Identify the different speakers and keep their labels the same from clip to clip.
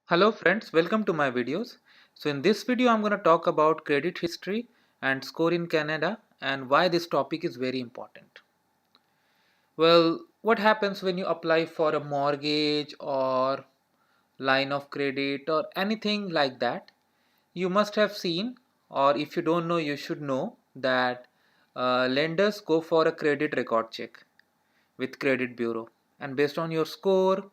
Speaker 1: Hello friends, welcome to my videos. So in this video I'm going to talk about credit history and score in Canada and why this topic is very important. Well, what happens when you apply for a mortgage or line of credit or anything like that? You must have seen, or if you don't know you should know, that lenders go for a credit record check with credit bureau, and based on your score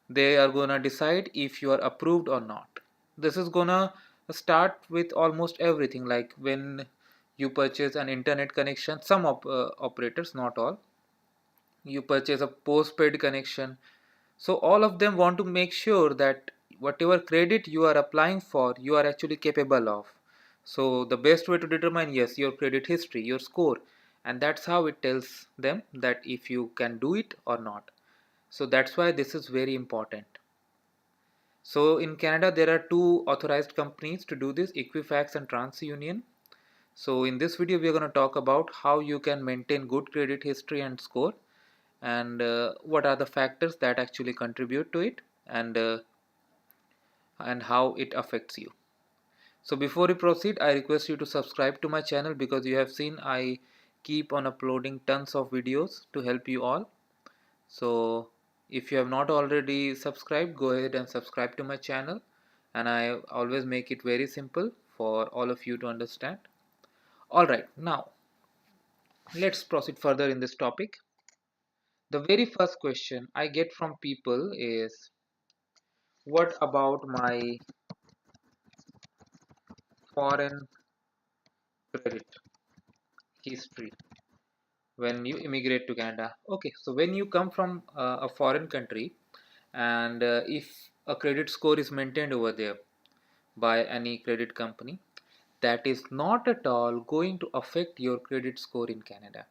Speaker 1: they are gonna decide if you are approved or not. This is gonna start with almost everything, like when you purchase an internet connection, some operators, not all, you purchase a postpaid connection. So all of them want to make sure that whatever credit you are applying for you are actually capable of. So the best way to determine, yes, your credit history, your score, and that's how it tells them that if you can do it or not. So that's why this is very important. So in Canada, there are two authorized companies to do this, Equifax and TransUnion. So in this video, we are going to talk about how you can maintain good credit history and score, and what are the factors that actually contribute to it, and how it affects you. So before we proceed, I request you to subscribe to my channel because you have seen I keep on uploading tons of videos to help you all. So if you have not already subscribed, go ahead and subscribe to my channel, and I always make it very simple for all of you to understand. Alright, now let's proceed further in this topic. The very first question I get from people is, what about my foreign credit history when you immigrate to Canada? Okay, so when you come from a foreign country, and if a credit score is maintained over there by any credit company, that is not at all going to affect your credit score in Canada.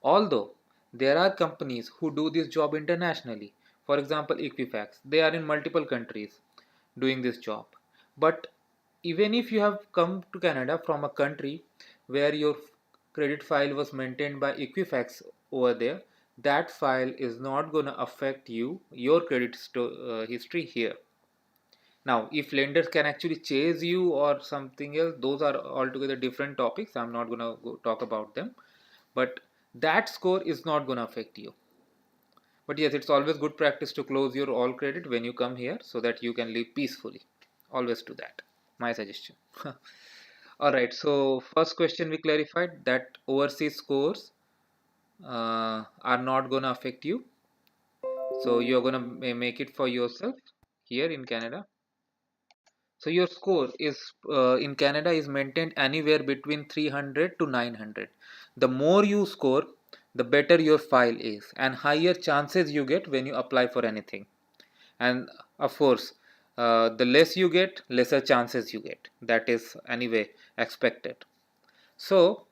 Speaker 1: Although there are companies who do this job internationally, for example, Equifax, they are in multiple countries doing this job. But even if you have come to Canada from a country where your credit file was maintained by Equifax over there, that file is not going to affect your credit history here. Now, if lenders can actually chase you or something else, those are altogether different topics. I'm not going to go talk about them. But that score is not going to affect you. But yes, it's always good practice to close your all credit when you come here so that you can live peacefully. Always do that. My suggestion. Alright, so first question we clarified that overseas scores are not going to affect you. So you're going to make it for yourself here in Canada. So your score is in Canada is maintained anywhere between 300 to 900. The more you score, the better your file is, and higher chances you get when you apply for anything. And of course, the less you get, lesser chances you get. That is anyway expected. So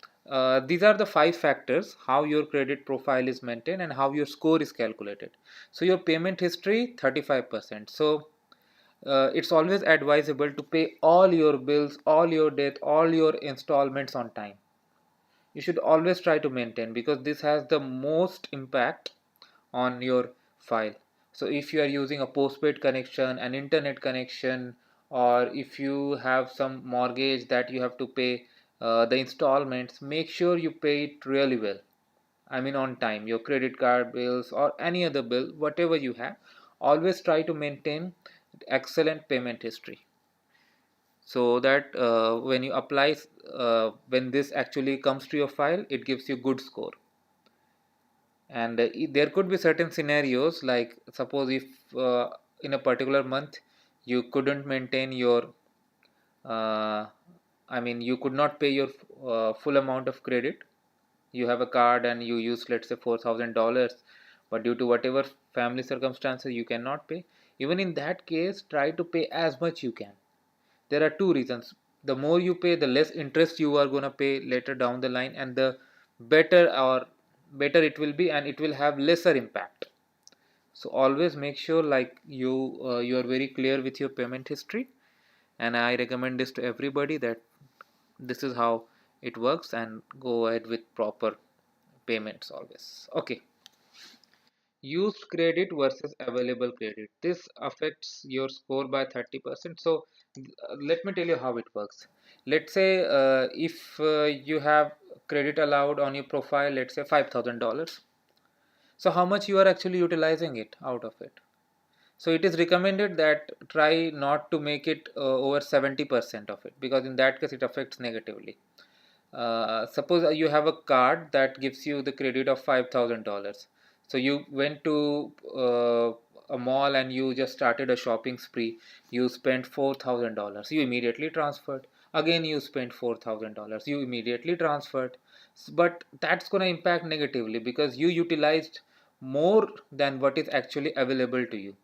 Speaker 1: these are the five factors how your credit profile is maintained and how your score is calculated. So your payment history 35%. So it's always advisable to pay all your bills, all your debt, all your installments on time. You should always try to maintain because this has the most impact on your file. So if you are using a postpaid connection, an internet connection, or if you have some mortgage that you have to pay the installments, make sure you pay it really well. I mean on time. Your credit card bills or any other bill, whatever you have, always try to maintain excellent payment history so that when you apply, when this actually comes to your file, it gives you good score. And there could be certain scenarios, like suppose if in a particular month you couldn't maintain your uh, I mean you could not pay your full amount of credit. You have a card and you use, let's say, $4,000, but due to whatever family circumstances you cannot pay. Even in that case, try to pay as much you can. There are two reasons. The more you pay, the less interest you are going to pay later down the line, and the better it will be, and it will have lesser impact. So always make sure like you are very clear with your payment history, and I recommend this to everybody that this is how it works, and go ahead with proper payments always. Okay, used credit versus available credit. This affects your score by 30%. So let me tell you how it works. Let's say if you have credit allowed on your profile, let's say $5,000. So how much you are actually utilizing it out of it? So it is recommended that try not to make it over 70% of it, because in that case it affects negatively. Suppose you have a card that gives you the credit of $5,000. So you went to a mall and you just started a shopping spree. You spent $4,000. You immediately transferred. Again, you spent $4,000. You immediately transferred. But that's going to impact negatively because you utilized more than what is actually available to you.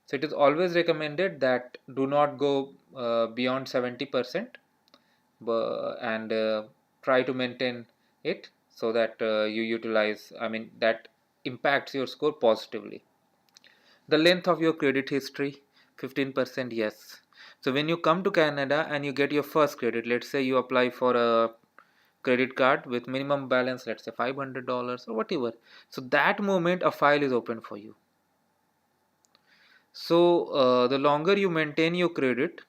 Speaker 1: So it is always recommended that do not go beyond 70%, and try to maintain it so that you utilize, I mean, that impacts your score positively. The length of your credit history, 15%, yes. So when you come to Canada and you get your first credit, let's say you apply for a credit card with minimum balance, let's say $500 or whatever. So that moment a file is open for you. So the longer you maintain your credit,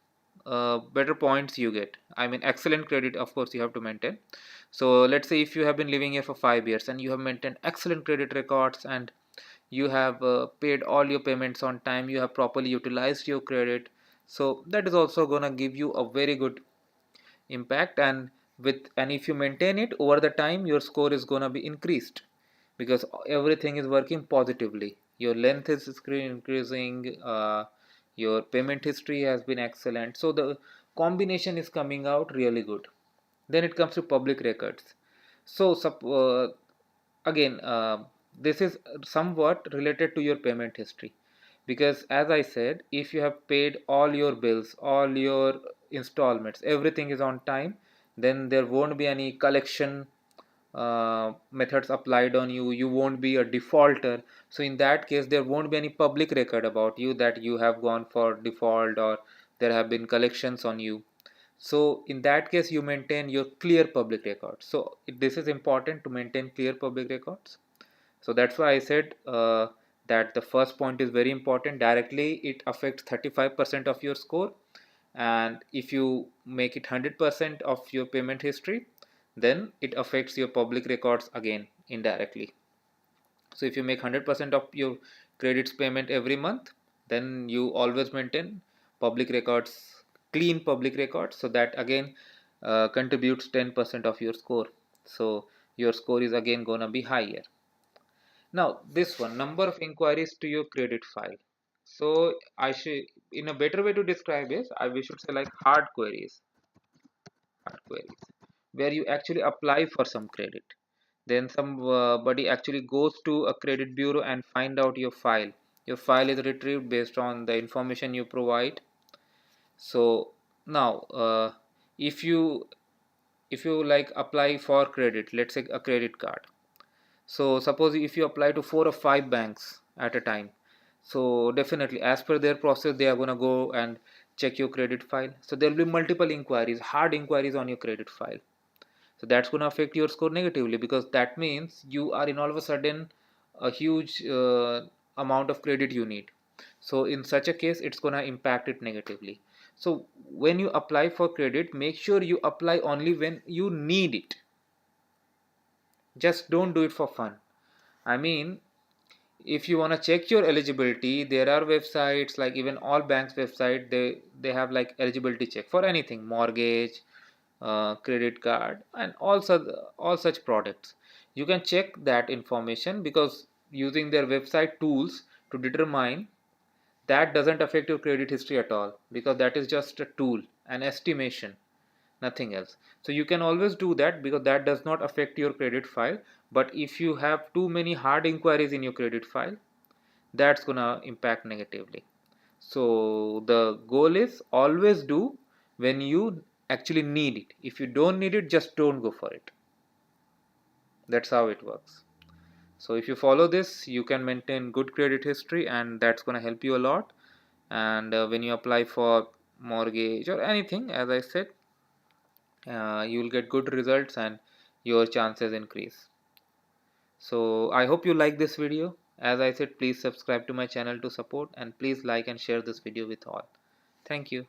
Speaker 1: better points you get. I mean, excellent credit, of course, you have to maintain. So let's say if you have been living here for 5 years and you have maintained excellent credit records and you have paid all your payments on time, you have properly utilized your credit. So that is also gonna give you a very good impact, and if you maintain it over the time, your score is gonna be increased because everything is working positively. Your length is increasing, your payment history has been excellent, so the combination is coming out really good. Then it comes to public records. So again, this is somewhat related to your payment history, because as I said, if you have paid all your bills, all your installments, everything is on time, then there won't be any collection methods applied on you. You won't be a defaulter. So in that case, there won't be any public record about you that you have gone for default or there have been collections on you. So in that case, you maintain your clear public records. So this is important to maintain clear public records. So that's why I said that the first point is very important. Directly it affects 35% of your score, and if you make it 100% of your payment history, then it affects your public records again indirectly. So if you make 100% of your credits payment every month, then you always maintain public records, clean public records, so that again contributes 10% of your score. So your score is again gonna be higher. Now this one, number of inquiries to your credit file. So I should, in a better way to describe is, we should say like hard queries, where you actually apply for some credit. Then somebody actually goes to a credit bureau and find out your file. Your file is retrieved based on the information you provide. So now, if you like apply for credit, let's say a credit card. So suppose if you apply to 4 or 5 banks at a time, so definitely as per their process, they are going to go and check your credit file. So there will be multiple inquiries, hard inquiries on your credit file. So that's going to affect your score negatively, because that means you are in all of a sudden a huge amount of credit you need. So in such a case, it's going to impact it negatively. So when you apply for credit, make sure you apply only when you need it. Just don't do it for fun. I mean, if you want to check your eligibility, there are websites, like even all banks website, they have like eligibility check for anything, mortgage, credit card, and also all such products. You can check that information, because using their website tools to determine that doesn't affect your credit history at all, because that is just a tool, an estimation, nothing else. So you can always do that, because that does not affect your credit file. But if you have too many hard inquiries in your credit file, that's gonna impact negatively. So the goal is always do when you actually need it. If you don't need it, just don't go for it. That's how it works. So if you follow this, you can maintain good credit history, and that's going to help you a lot. And when you apply for mortgage or anything, as I said, you will get good results and your chances increase. So I hope you like this video. As I said, please subscribe to my channel to support, and please like and share this video with all. Thank you.